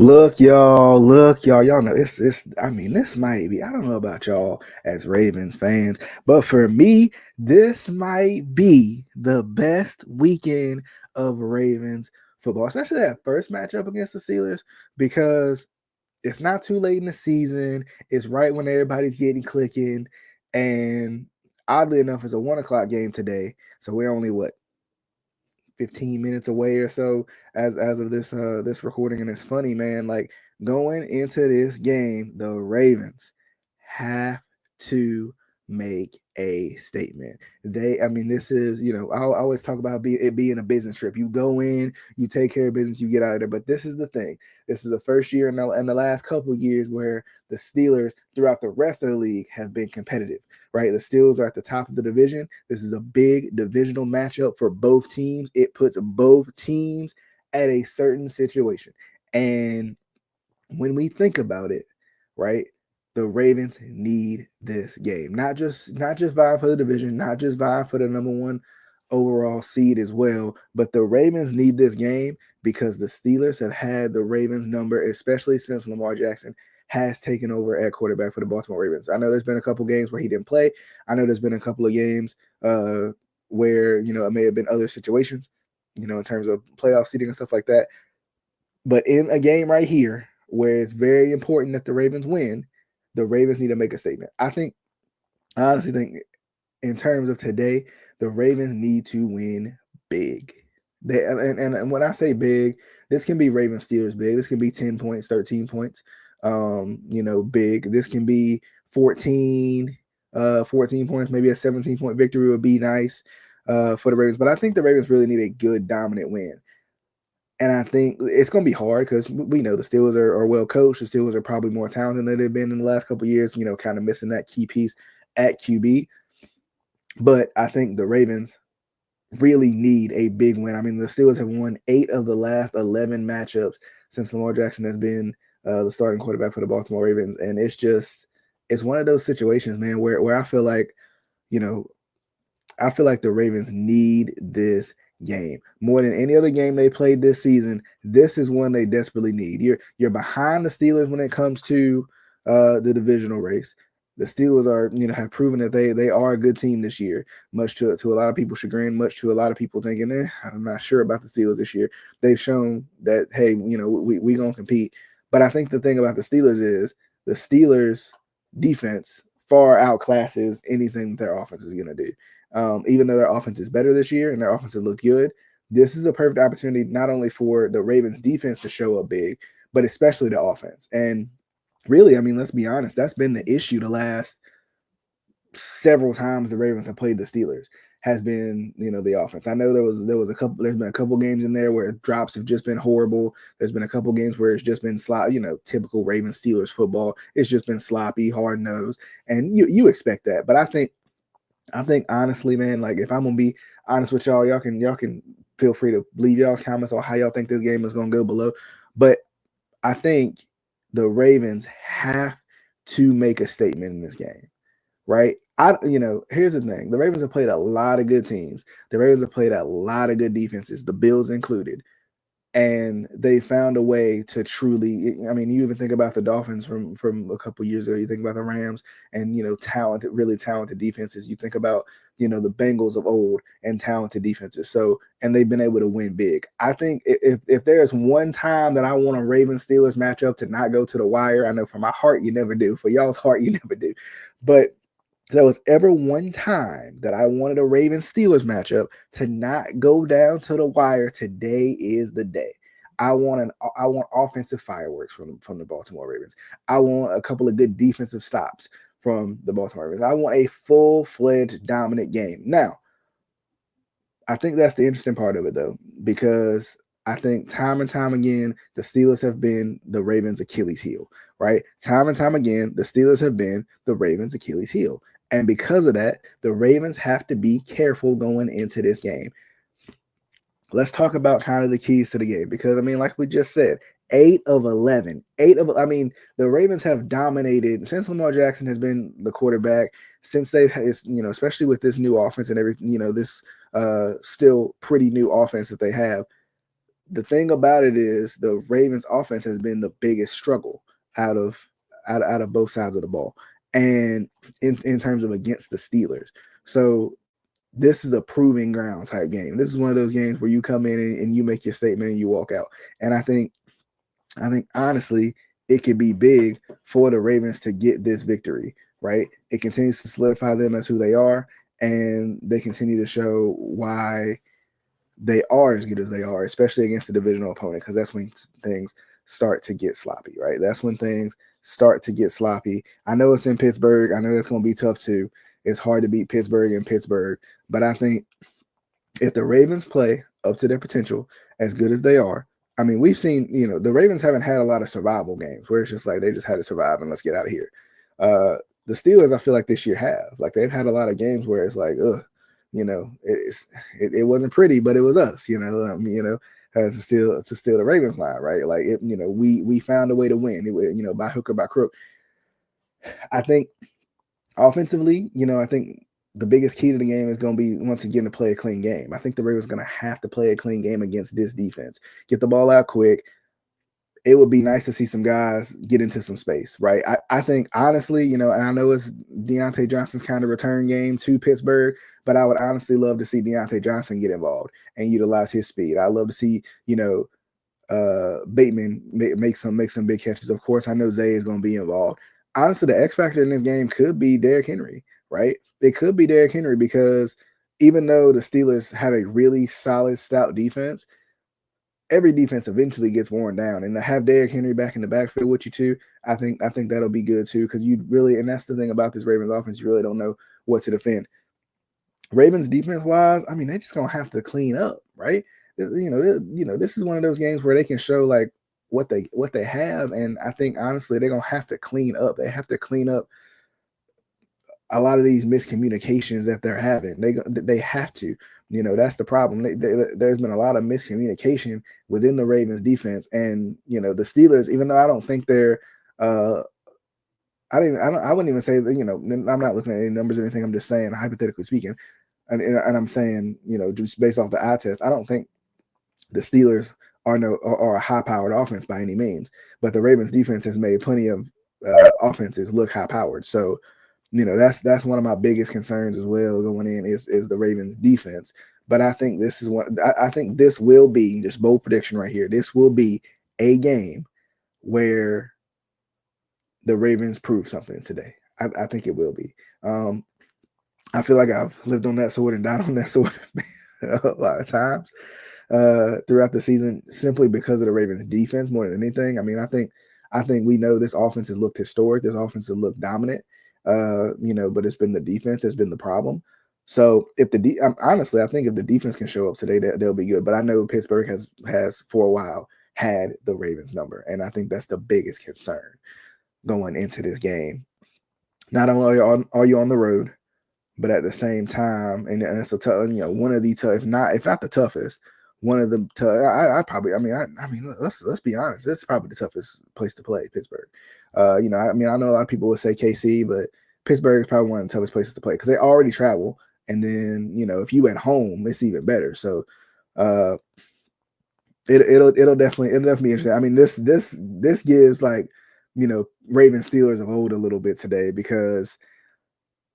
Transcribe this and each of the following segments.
Look, y'all. Y'all know it's. I mean, this might be. I don't know about y'all as Ravens fans, but for me, this might be the best weekend of Ravens football, especially that first matchup against the Steelers, because it's not too late in the season. It's right when everybody's getting clicking, and oddly enough, it's a 1 o'clock game today. So we're only what 15 minutes away or so as of this recording. And it's funny, man, like going into this game, the Ravens have to make a statement. I mean, this is, I always talk about it being a business trip. You go in, you take care of business, you get out of there. But this is the thing. This is the first year in the last couple of years where the Steelers throughout the rest of the league have been competitive, right? The Steelers are at the top of the division. This is a big divisional matchup for both teams. It puts both teams at a certain situation. And when we think about it, right, the Ravens need this game. Not just vying for the division, not just vying for the number one overall seed as well, but the Ravens need this game because the Steelers have had the Ravens number, especially since Lamar Jackson has taken over at quarterback for the Baltimore Ravens. I know there's been a couple games where he didn't play. I know there's been a couple of games where it may have been other situations, in terms of playoff seeding and stuff like that. But in a game right here, where it's very important that the Ravens win, the Ravens need to make a statement. I honestly think, in terms of today, the Ravens need to win big. And when I say big, this can be Ravens Steelers big. This can be 10 points, 13 points. Big. This can be 14 points, maybe a 17-point victory would be nice for the Ravens. But I think the Ravens really need a good, dominant win. And I think it's going to be hard because we know the Steelers are well coached. The Steelers are probably more talented than they've been in the last couple of years, kind of missing that key piece at QB. But I think the Ravens really need a big win. I mean, the Steelers have won 8 of the last 11 matchups since Lamar Jackson has been the starting quarterback for the Baltimore Ravens. And it's one of those situations, man, where I feel like, the Ravens need this game more than any other game they played this season. This is one they desperately need. You're behind the Steelers when it comes to the divisional race. The Steelers have proven that they are a good team this year, much to a lot of people's chagrin, much to a lot of people thinking, I'm not sure about the Steelers this year. They've shown that, hey, we gonna compete. But I think the thing about the Steelers is the Steelers defense far outclasses anything their offense is gonna do. Even though their offense is better this year and their offenses look good, this is a perfect opportunity not only for the Ravens defense to show up big, but especially the offense. And really, I mean, let's be honest, that's been the issue the last several times the Ravens have played the Steelers, has been, the offense. I know there's been a couple games in there where drops have just been horrible. There's been a couple games where it's just been sloppy, typical Ravens Steelers football. It's just been sloppy, hard nosed, and you expect that. But I think honestly, man, like if I'm gonna be honest with y'all can feel free to leave y'all's comments on how y'all think this game is gonna go below. But I think the Ravens have to make a statement in this game, right? Here's the thing: the Ravens have played a lot of good teams. The Ravens have played a lot of good defenses, the Bills included. And they found a way to truly, I mean, you even think about the Dolphins from a couple years ago. You think about the Rams and, really talented defenses. You think about, the Bengals of old and talented defenses. So, and they've been able to win big. I think if there's one time that I want a Ravens Steelers matchup to not go to the wire, I know for my heart you never do. For y'all's heart you never do. But there was ever one time that I wanted a Ravens Steelers matchup to not go down to the wire, today is the day. I want offensive fireworks from the Baltimore Ravens. I want a couple of good defensive stops from the Baltimore Ravens. I want a full-fledged dominant game. Now, I think that's the interesting part of it, though, because I think time and time again, the Steelers have been the Ravens' Achilles heel, right? Time and time again, the Steelers have been the Ravens' Achilles heel. And because of that, the Ravens have to be careful going into this game. Let's talk about kind of the keys to the game, because, I mean, like we just said, 8 of 11. The Ravens have dominated since Lamar Jackson has been the quarterback, since especially with this new offense and everything, this still pretty new offense that they have. the thing about it is the Ravens offense has been the biggest struggle out of out of both sides of the ball, and in terms of against the Steelers. So this is a proving ground type game. This is one of those games where you come in and you make your statement and you walk out. And I think honestly, it could be big for the Ravens to get this victory, right? It continues to solidify them as who they are, and they continue to show why they are as good as they are, especially against a divisional opponent, because that's when things start to get sloppy, right? That's when things start to get sloppy. I know it's in Pittsburgh. I know it's going to be tough too. It's hard to beat Pittsburgh in Pittsburgh, but I think if the Ravens play up to their potential, as good as they are, I mean, we've seen, the Ravens haven't had a lot of survival games where it's just like they just had to survive and let's get out of here. The Steelers, I feel like this year have. Like they've had a lot of games where it's like, ugh, it wasn't pretty, but it was us, to steal the Ravens line, right? Like we found a way to win, by hook or by crook. I think offensively, I think the biggest key to the game is going to be once again to play a clean game. I think the Ravens are going to have to play a clean game against this defense. Get the ball out quick. It would be nice to see some guys get into some space, right? I think honestly, and I know it's Deontay Johnson's kind of return game to Pittsburgh, but I would honestly love to see Deontay Johnson get involved and utilize his speed. I love to see, Bateman make some big catches. Of course, I know Zay is going to be involved. Honestly, the X factor in this game could be Derrick Henry, right? It could be Derrick Henry because even though the Steelers have a really solid, stout defense, every defense eventually gets worn down. And to have Derrick Henry back in the backfield with you too, I think that'll be good too, because you really, and that's the thing about this Ravens offense, you really don't know what to defend. Ravens defense wise, I mean, they're just gonna have to clean up, right? This is one of those games where they can show like what they have, and I think honestly they're gonna have to clean up. They have to clean up a lot of these miscommunications that they're having. They have to. That's the problem. There's been a lot of miscommunication within the Ravens defense, and the Steelers. Even though I don't think they're, I wouldn't even say that. I'm not looking at any numbers or anything. I'm just saying, hypothetically speaking, and I'm saying, just based off the eye test, I don't think the Steelers are a high-powered offense by any means. But the Ravens defense has made plenty of offenses look high-powered. So that's one of my biggest concerns as well going in is the Ravens defense. But I think this is I think this will be, just bold prediction right here, this will be a game where the Ravens prove something today. I think it will be. I feel like I've lived on that sword and died on that sword a lot of times throughout the season, simply because of the Ravens defense more than anything. I mean, I think we know this offense has looked historic. This offense has looked dominant. But it's been the defense that's been the problem. So if honestly, I think if the defense can show up today, they'll be good. But I know Pittsburgh has for a while had the Ravens number, and I think that's the biggest concern going into this game. Not only are you on the road, but at the same time, and it's a tough, one of the tough, if not the toughest, one of the tough. Let's be honest, this is probably the toughest place to play, Pittsburgh. I know a lot of people would say KC, but Pittsburgh is probably one of the toughest places to play because they already travel, and then if you at home, it's even better. So, it'll definitely be interesting. I mean, this gives like Ravens Steelers of old a little bit today, because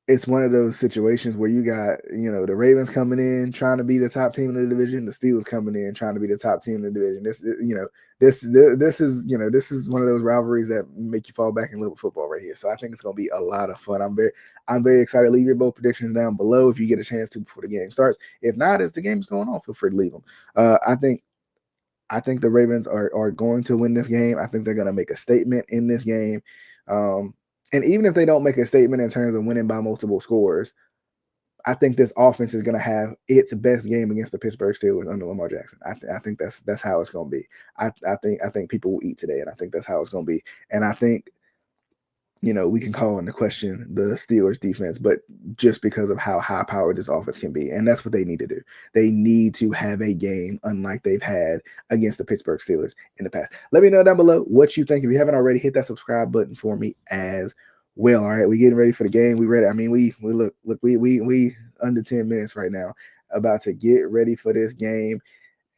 it's one of those situations where you got, the Ravens coming in trying to be the top team in the division, the Steelers coming in trying to be the top team in the division. This is one of those rivalries that make you fall back in love with football right here. So I think it's going to be a lot of fun. I'm very excited. Leave your bold predictions down below if you get a chance to before the game starts. If not, as the game's going on, feel free to leave them. I think the Ravens are going to win this game. I think they're going to make a statement in this game. And even if they don't make a statement in terms of winning by multiple scores, I think this offense is going to have its best game against the Pittsburgh Steelers under Lamar Jackson. I think that's how it's going to be. I think people will eat today, and I think that's how it's going to be. And I think we can call into question the Steelers defense, but just because of how high powered this offense can be. And that's what they need to do. They need to have a game unlike they've had against the Pittsburgh Steelers in the past. Let me know down below what you think. If you haven't already, hit that subscribe button for me as well. All right, we getting ready for the game. We ready. I mean, we under 10 minutes right now, about to get ready for this game.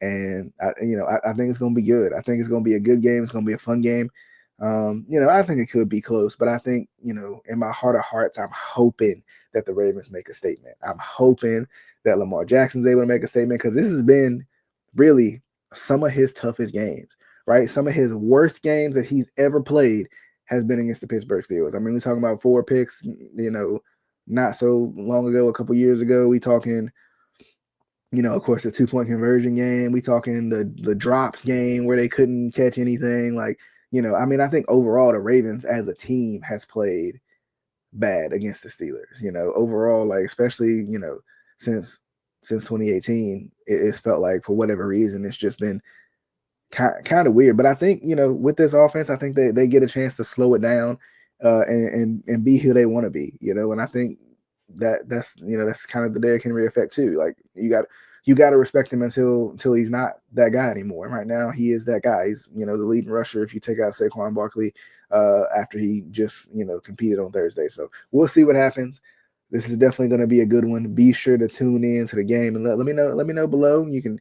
And I think it's going to be good. I think it's going to be a good game. It's going to be a fun game. I think it could be close, but I think, in my heart of hearts, I'm hoping that the Ravens make a statement. I'm hoping that Lamar Jackson's able to make a statement, because this has been really some of his toughest games, right? Some of his worst games that he's ever played has been against the Pittsburgh Steelers. I mean, we're talking about 4 picks, not so long ago, a couple years ago. We talking, of course, the 2-point conversion game. We talking the drops game where they couldn't catch anything. Like, I think overall the Ravens as a team has played bad against the Steelers. Overall, like, especially, since 2018, it's felt like, for whatever reason, it's just been kind of weird. But I think, with this offense, I think they get a chance to slow it down, and be who they want to be, and I think that's kind of the Derrick Henry effect too. Like, you got to respect him until he's not that guy anymore. Right now, he is that guy. He's, the leading rusher if you take out Saquon Barkley, after he just, competed on Thursday. So we'll see what happens. This is definitely going to be a good one. Be sure to tune in to the game and let me know. Let me know below. You can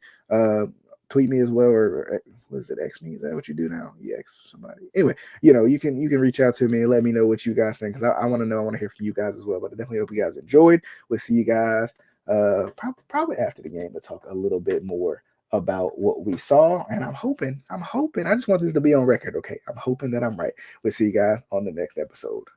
tweet me as well, or what is it? X me? Is that what you do now? You X somebody. Anyway, you can reach out to me and let me know what you guys think, because I want to know. I want to hear from you guys as well. But I definitely hope you guys enjoyed. We'll see you guys probably after the game to talk a little bit more about what we saw. And I'm hoping. I just want this to be on record. Okay, I'm hoping that I'm right. We'll see you guys on the next episode.